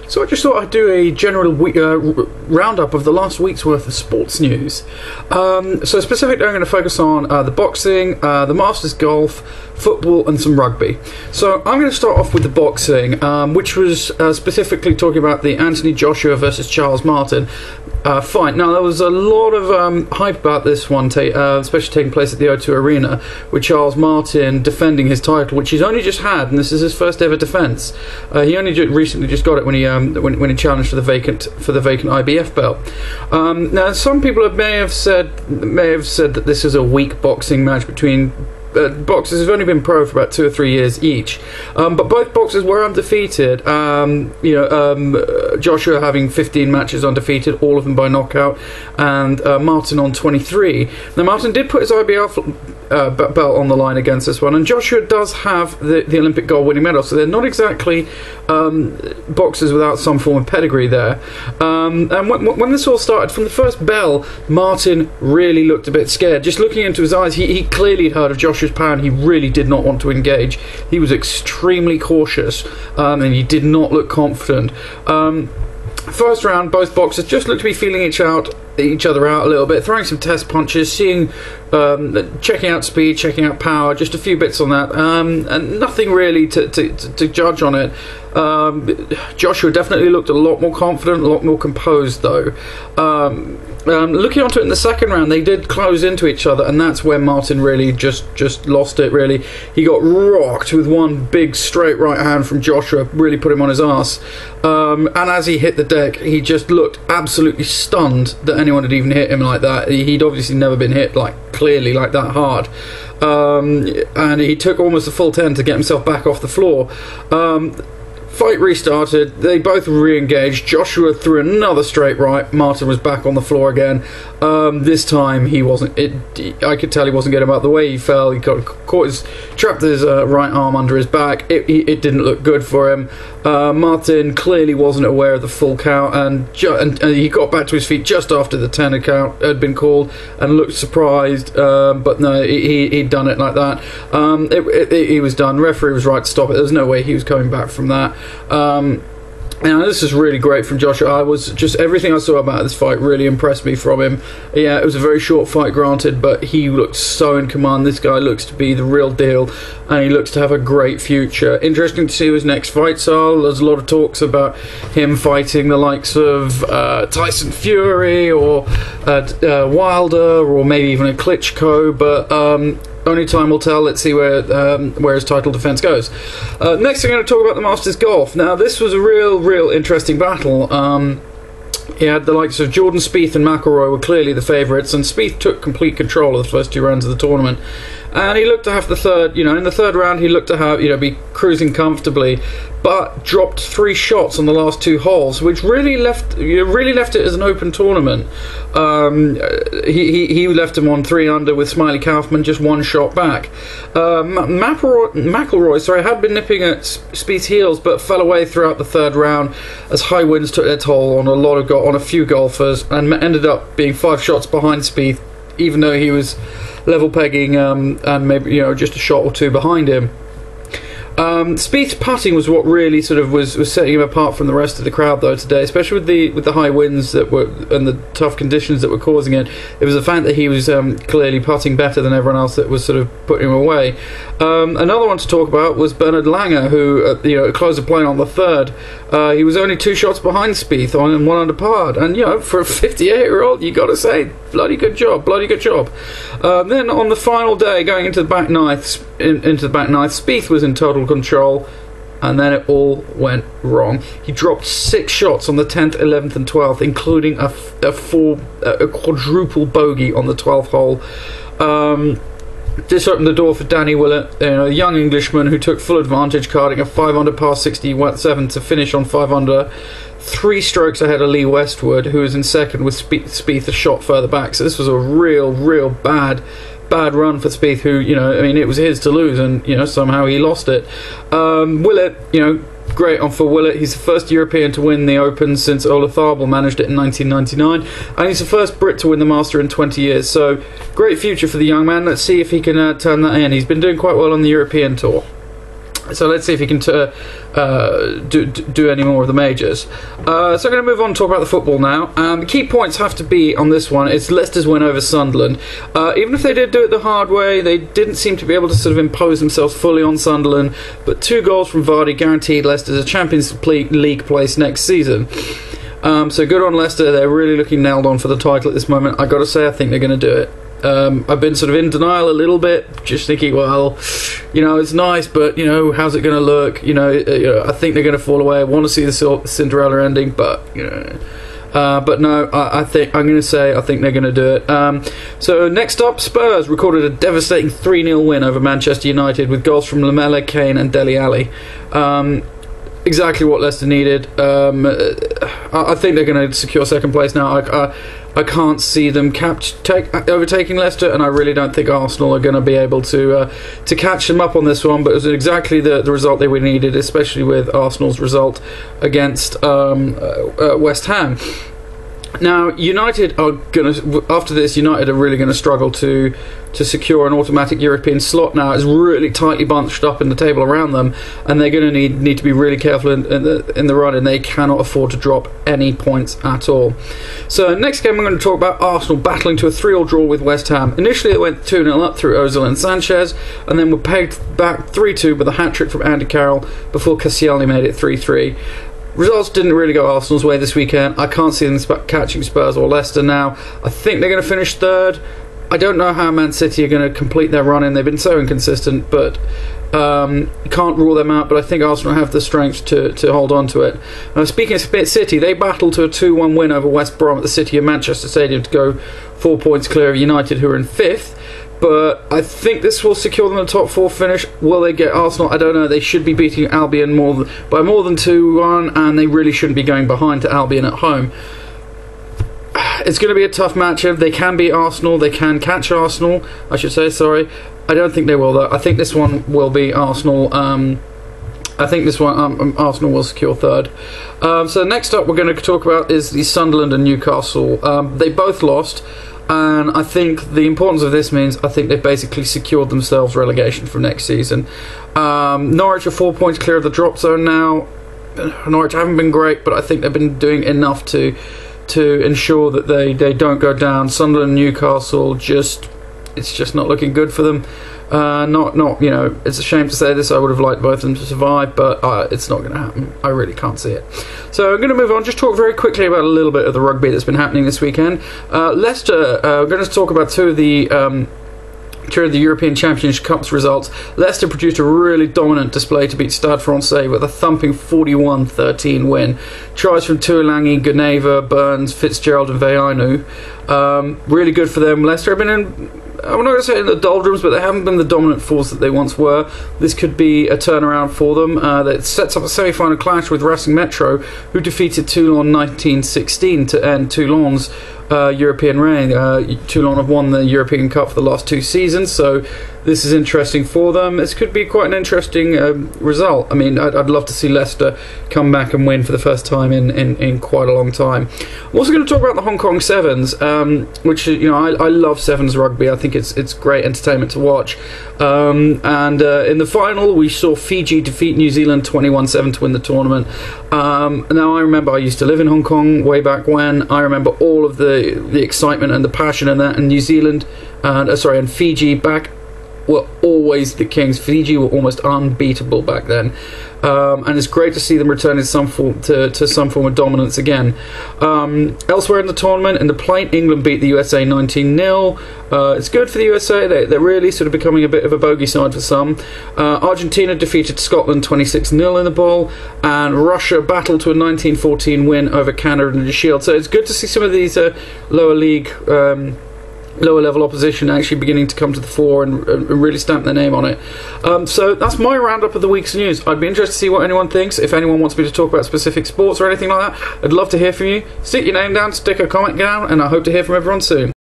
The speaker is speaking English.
So I just thought I'd do a general roundup of the last week's worth of sports news. So specifically I'm going to focus on the boxing, the Masters golf, football and some rugby. So I'm going to start off with the boxing, which was specifically talking about the Anthony Joshua versus Charles Martin fight. Now there was a lot of hype about this one, especially taking place at the O2 Arena, with Charles Martin defending his title, which he's only just had, and this is his first ever defence. He only recently just got it when he challenged for the vacant IBF belt. Now some people may have said that this is a weak boxing match between boxers have only been pro for about 2 or 3 years each, but both boxers were undefeated. Joshua having 15 matches undefeated, all of them by knockout, and Martin on 23. Now Martin did put his IBF belt on the line against this one, and Joshua does have the Olympic gold winning medal, so they're not exactly boxers without some form of pedigree there. And when this all started, from the first bell, Martin really looked a bit scared. Just looking into his eyes, he clearly had heard of Joshua's power, and he really did not want to engage. He was extremely cautious, and he did not look confident. First round, both boxers just looked to be feeling each other out a little bit, throwing some test punches, checking out speed, checking out power, just a few bits on that, and nothing really to judge on it. Joshua definitely looked a lot more confident, a lot more composed though. Looking onto it in the second round, they did close into each other, and that's where Martin really just lost it, really. He got rocked with one big straight right hand from Joshua, really put him on his arse. And as he hit the deck, he just looked absolutely stunned that anyone had even hit him like that. He'd obviously never been hit clearly like that hard. And he took almost a full 10 to get himself back off the floor. Fight restarted, they both re-engaged. Joshua threw another straight right, Martin was back on the floor again. This time he wasn't, I could tell he wasn't getting out the way he fell. He trapped his right arm under his back. It didn't look good for him. Martin clearly wasn't aware of the full count, and he got back to his feet just after the 10 count had been called and looked surprised, but no, he'd done it like that. He was done. Referee was right to stop it. There was no way he was coming back from that. Now this is really great from Joshua. Everything I saw about this fight really impressed me from him. Yeah, it was a very short fight, granted, but he looked so in command. This guy looks to be the real deal, and he looks to have a great future. Interesting to see who his next fights are. There's a lot of talks about him fighting the likes of Tyson Fury or Wilder, or maybe even a Klitschko, but only time will tell. Let's see where his title defence goes. Next, I'm going to talk about the Masters golf. Now, this was a real interesting battle. He had the likes of Jordan Spieth and McIlroy were clearly the favourites, and Spieth took complete control of the first 2 rounds of the tournament. And he looked to have the third, in the third round, he looked to have, be cruising comfortably, but dropped 3 shots on the last 2 holes, which really left it as an open tournament. He left him on 3 under with Smiley Kaufman just 1 shot back. McIlroy, had been nipping at Spieth's heels, but fell away throughout the third round as high winds took their toll on a few golfers, and ended up being 5 shots behind Spieth, even though he was level pegging and maybe just a shot or 2 behind him. Spieth's putting was what really sort of was setting him apart from the rest of the crowd though today, especially with the high winds that were and the tough conditions that were causing it. It was the fact that he was clearly putting better than everyone else that was sort of putting him away. Another one to talk about was Bernard Langer, who closed the play on the third. He was only 2 shots behind Spieth on 1 under par, and for a 58-year-old, you got to say, bloody good job. Then on the final day, going into the back ninth, Spieth was in total control, and then it all went wrong. He dropped 6 shots on the 10th, 11th and 12th, including a quadruple bogey on the 12th hole. This opened the door for Danny Willett, a young Englishman who took full advantage, carding a 5 under par 67 to finish on 5 under, 3 strokes ahead of Lee Westwood, who was in second with Spieth a shot further back. So this was a real bad run for Spieth, who, it was his to lose, and, somehow he lost it. Willett, great on for Willett. He's the first European to win the Open since Ola Tharbel managed it in 1999, and he's the first Brit to win the Master in 20 years. So, great future for the young man. Let's see if he can turn that in. He's been doing quite well on the European Tour. So let's see if he can do any more of the majors. So I'm going to move on and talk about the football now. The key points have to be on this one. It's Leicester's win over Sunderland. Even if they did do it the hard way, they didn't seem to be able to sort of impose themselves fully on Sunderland. But 2 goals from Vardy guaranteed Leicester's a Champions League place next season. So good on Leicester. They're really looking nailed on for the title at this moment. I've got to say, I think they're going to do it. I've been sort of in denial a little bit, just thinking, well, it's nice, but how's it going to look? I think they're going to fall away. I want to see the Cinderella ending, but but no, I think I'm going to say I think they're going to do it. So next up, Spurs recorded a devastating 3-0 win over Manchester United with goals from Lamela, Kane, and Dele Alli. Exactly what Leicester needed. I think they're going to secure second place now. I can't see them overtaking Leicester, and I really don't think Arsenal are going to be able to catch them up on this one. But it was exactly the result they needed, especially with Arsenal's result against West Ham. Now, United are going to, after this, United are really going to struggle to secure an automatic European slot now. It's really tightly bunched up in the table around them, and they're going to need to be really careful in the run, and they cannot afford to drop any points at all. So, next game, I'm going to talk about Arsenal battling to a 3-3 draw with West Ham. Initially, it went 2-0 up through Ozil and Sanchez, and then were pegged back 3-2 with a hat-trick from Andy Carroll before Koscielny made it 3-3. Results didn't really go Arsenal's way this weekend. I can't see them catching Spurs or Leicester now. I think they're going to finish third. I don't know how Man City are going to complete their run in. They've been so inconsistent, but can't rule them out. But I think Arsenal have the strength to hold on to it. Speaking of City, they battled to a 2-1 win over West Brom at the City of Manchester Stadium to go 4 points clear of United, who are in 5th. But I think this will secure them a top 4 finish. Will they get Arsenal? I don't know. They should be beating Albion by more than 2-1, and they really shouldn't be going behind to Albion at home. It's going to be a tough matchup. They can beat Arsenal. They can catch Arsenal, I should say, sorry. I don't think they will, though. I think this one will be Arsenal. I think this one Arsenal will secure third. So next up we're going to talk about is the Sunderland and Newcastle. They both lost. And I think the importance of this means I think they've basically secured themselves relegation for next season. Norwich are 4 points clear of the drop zone now. Norwich haven't been great, but I think they've been doing enough to ensure that they don't go down. Sunderland and Newcastle, it's just not looking good for them. It's a shame to say this. I would have liked both of them to survive, but it's not going to happen. I really can't see it. So I'm going to move on. Just talk very quickly about a little bit of the rugby that's been happening this weekend. Leicester. We're going to talk about two of the European Championship Cups results. Leicester produced a really dominant display to beat Stade Francais with a thumping 41-13 win. Tries from Tuolangi, Guneva, Burns, Fitzgerald and Veainu. Really good for them. Leicester have been I'm not going to say in the doldrums, but they haven't been the dominant force that they once were. This could be a turnaround for them. That sets up a semi-final clash with Racing Metro, who defeated Toulon 1916 to end Toulon's European reign. Toulon have won the European Cup for the last 2 seasons, so this is interesting for them. This could be quite an interesting result. I mean, I'd love to see Leicester come back and win for the first time in quite a long time. I'm also going to talk about the Hong Kong Sevens, which I love Sevens rugby. I think it's great entertainment to watch. And in the final, we saw Fiji defeat New Zealand 21-7 to win the tournament. Now, I remember I used to live in Hong Kong way back when. I remember all of the excitement and the passion in that. And New Zealand, and Fiji back were always the kings. Fiji were almost unbeatable back then. And it's great to see them return to some form of dominance again. Elsewhere in the tournament, in the plate, England beat the USA 19-0. It's good for the USA. They're really sort of becoming a bit of a bogey side for some. Argentina defeated Scotland 26-0 in the ball, and Russia battled to a 1914 win over Canada in the Shield. So it's good to see some of these lower level opposition actually beginning to come to the fore and really stamp their name on it. So that's my roundup of the week's news. I'd be interested to see what anyone thinks. If anyone wants me to talk about specific sports or anything like that, I'd love to hear from you. Stick your name down, stick a comment down, and I hope to hear from everyone soon.